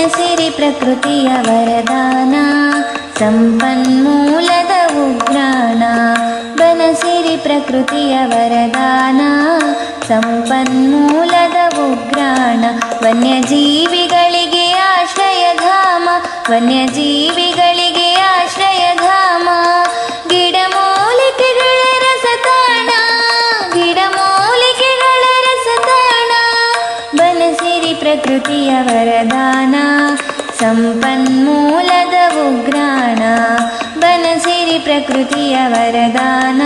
ಬನಸಿರಿ ಪ್ರಕೃತಿಯ ವರದಾನ, ಸಂಪನ್ಮೂಲದ ಉಗ್ರಾಣ. ಬನಸಿರಿ ಪ್ರಕೃತಿಯ ವರದಾನ, ಸಂಪನ್ಮೂಲದ ಉಗ್ರಾಣ. ವನ್ಯಜೀವಿಗಳಿಗೆ ಆಶ್ರಯಧಾಮ, ವನ್ಯಜೀವಿಗಳಿಗೆ ಆಶ್ರಯಧಾಮ. ಗಿಡಮೂಲಿಕೆಗಳ ರಸತಾಣ, ಗಿಡಮೂಲಿಕೆಗಳ ರಸತಾಣ. ಬನಸಿರಿ ಪ್ರಕೃತಿಯ ವರದಾನ, ಸಂಪನ್ಮೂಲದ ಉಗ್ರಾಣ. ಬನಸಿರಿ ಪ್ರಕೃತಿಯ ವರದಾನ,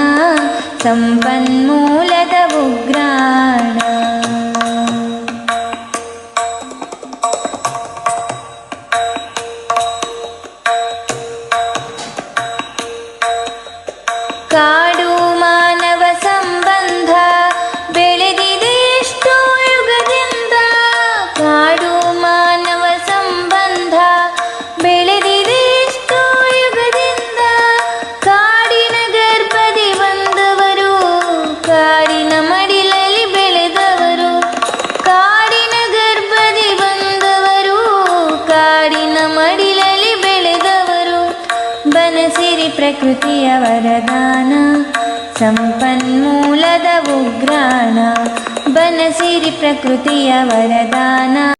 ಸಂಪನ್ಮೂಲದ ಉಗ್ರಾಣ. ಕಾಡು ಮಾನವ ಸಂಬಂಧ ಬೆಳೆದಿದೆ ಎಷ್ಟೋ ಯುಗದಿಂದ. ಕಾಡು ಮಾನವ ಸಂಬಂಧ ಬೆಳೆದಿದೆ ಎಷ್ಟೋ ಯುಗದಿಂದ. ಕಾಡಿನ ಗರ್ಭದಿ ಬಂದವರು, ಕಾಡಿನ ಮಡಿಲಲ್ಲಿ ಬೆಳೆದವರು. ಕಾಡಿನ ಗರ್ಭದಿ ಬಂದವರು, ಕಾಡಿನ ಮಡಿಲಲ್ಲಿ ಬೆಳೆದವರು. ಬನಸಿರಿ ಪ್ರಕೃತಿಯ ವರದಾನ, ಸಂಪನ್ಮೂಲದ ಉಗ್ರಾಣ. ಬನಸಿರಿ ಪ್ರಕೃತಿಯ ವರದಾನ.